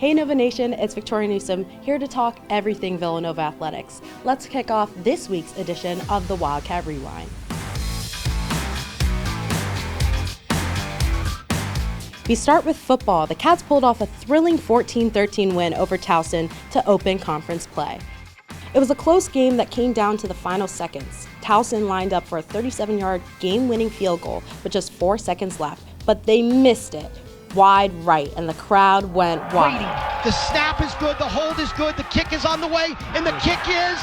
Hey Nova Nation, it's Victoria Newsome here to talk everything Villanova athletics. Let's kick off this week's edition of the Wildcat Rewind. We start with football. The Cats pulled off a thrilling 14-13 win over Towson to open conference play. It was a close game that came down to the final seconds. Towson lined up for a 37-yard game-winning field goal with just 4 seconds left, but they missed it wide right, and the crowd went wild. Brady, the snap is good, the hold is good, the kick is on the way, and the kick is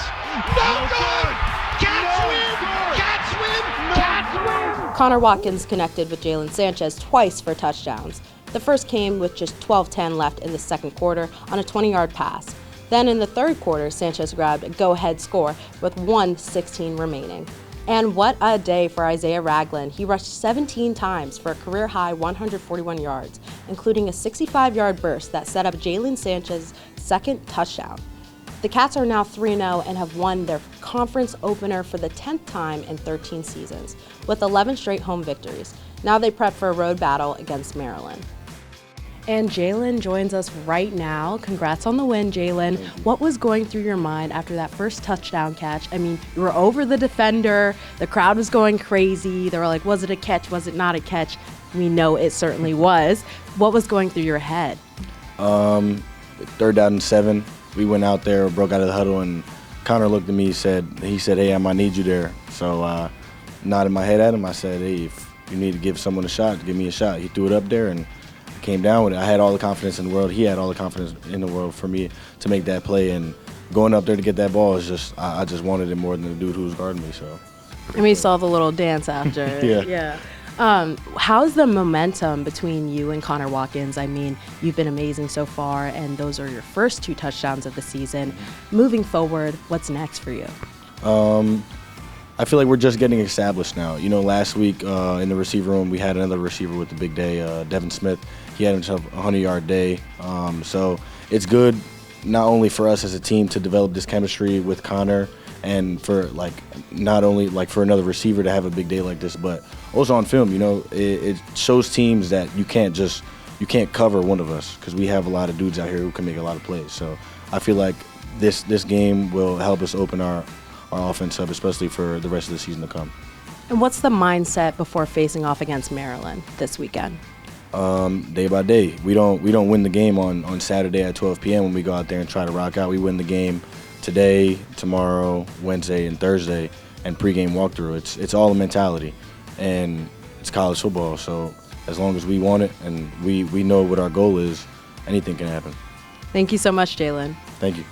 no good! Cats win! Cats win! Cats win! Connor Watkins connected with Jaylan Sanchez twice for touchdowns. The first came with just 12:10 left in the second quarter on a 20-yard pass. Then in the third quarter, Sanchez grabbed a go-ahead score with 1:16 remaining. And what a day for Isaiah Ragland. He rushed 17 times for a career-high 141 yards, including a 65-yard burst that set up Jaylan Sanchez's second touchdown. The Cats are now 3-0 and have won their conference opener for the 10th time in 13 seasons, with 11 straight home victories. Now they prep for a road battle against Maryland. And Jaylan joins us right now. Congrats on the win, Jaylan. What was going through your mind after that first touchdown catch? I mean, you were over the defender. The crowd was going crazy. They were like, was it a catch? Was it not a catch? We know it certainly was. What was going through your head? 3rd down and 7. We went out there, broke out of the huddle, and Connor looked at me. He said, "Hey, I need you there." So nodded my head at him. I said, "Hey, if you need to give someone a shot, give me a shot." He threw it up there and came down with it. I had all the confidence in the world. He had all the confidence in the world for me to make that play, and going up there to get that ball is just, I just wanted it more than the dude who was guarding me. So. And we saw the little dance after. Yeah. How's the momentum between you and Connor Watkins? I mean, you've been amazing so far, and those are your first 2 touchdowns of the season. Moving forward, what's next for you? I feel like we're just getting established now. You know, last week in the receiver room, we had another receiver with the big day, Devin Smith. He had himself a 100-yard day. So it's good not only for us as a team to develop this chemistry with Connor, and for not only for another receiver to have a big day like this, but also on film. You know, it shows teams that you can't cover one of us, because we have a lot of dudes out here who can make a lot of plays. So I feel like this game will help us open our offense up, especially for the rest of the season to come. And what's the mindset before facing off against Maryland this weekend? Day by day. We don't win the game on Saturday at 12 p.m. when we go out there and try to rock out. We win the game today, tomorrow, Wednesday, and Thursday, and pregame walkthrough. It's all a mentality, and it's college football. So as long as we want it and we know what our goal is, anything can happen. Thank you so much, Jaylan. Thank you.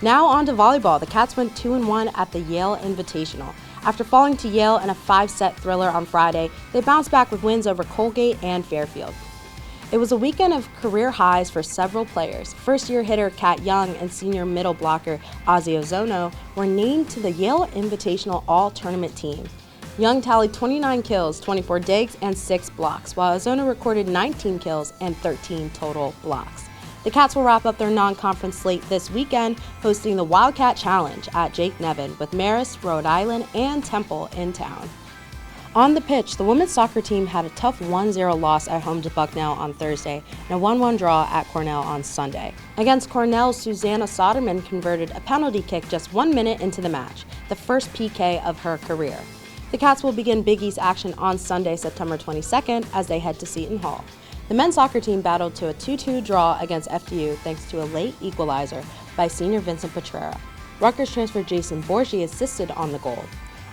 Now on to volleyball. The Cats went 2-1 at the Yale Invitational. After falling to Yale in a 5-set thriller on Friday, they bounced back with wins over Colgate and Fairfield. It was a weekend of career highs for several players. First-year hitter Kat Young and senior middle blocker Ozzy Ozono were named to the Yale Invitational All-Tournament team. Young tallied 29 kills, 24 digs, and 6 blocks, while Ozono recorded 19 kills and 13 total blocks. The Cats will wrap up their non-conference slate this weekend, hosting the Wildcat Challenge at Jake Nevin with Marist, Rhode Island, and Temple in town. On the pitch, the women's soccer team had a tough 1-0 loss at home to Bucknell on Thursday and a 1-1 draw at Cornell on Sunday. Against Cornell, Susanna Soderman converted a penalty kick just 1 minute into the match, the first PK of her career. The Cats will begin Big East action on Sunday, September 22nd, as they head to Seton Hall. The men's soccer team battled to a 2-2 draw against FDU thanks to a late equalizer by senior Vincent Petrera. Rutgers transfer Jason Borgi assisted on the goal.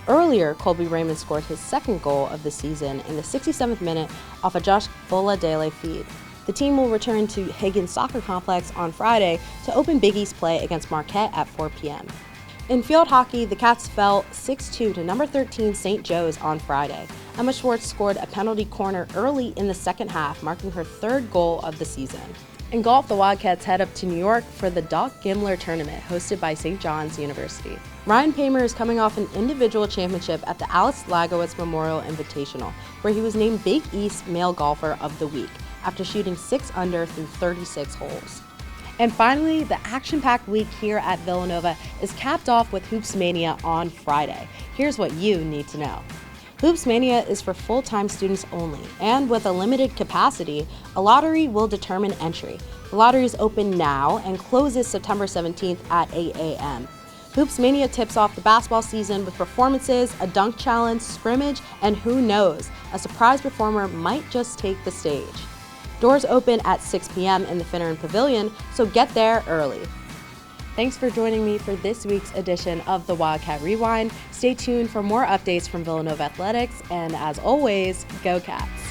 Earlier, Colby Raymond scored his second goal of the season in the 67th minute off a Josh Voladele feed. The team will return to Higgins Soccer Complex on Friday to open Big East play against Marquette at 4 p.m. In field hockey, the Cats fell 6-2 to number 13 St. Joe's on Friday. Emma Schwartz scored a penalty corner early in the second half, marking her 3rd goal of the season. In golf, the Wildcats head up to New York for the Doc Gimler Tournament, hosted by St. John's University. Ryan Paymer is coming off an individual championship at the Alex Lagowitz Memorial Invitational, where he was named Big East Male Golfer of the Week after shooting 6 under through 36 holes. And finally, the action-packed week here at Villanova is capped off with Hoops Mania on Friday. Here's what you need to know. Hoops Mania is for full-time students only, and with a limited capacity, a lottery will determine entry. The lottery is open now and closes September 17th at 8 a.m. Hoops Mania tips off the basketball season with performances, a dunk challenge, scrimmage, and who knows, a surprise performer might just take the stage. Doors open at 6 p.m. in the Finneran Pavilion, so get there early. Thanks for joining me for this week's edition of the Wildcat Rewind. Stay tuned for more updates from Villanova Athletics, and as always, go Cats!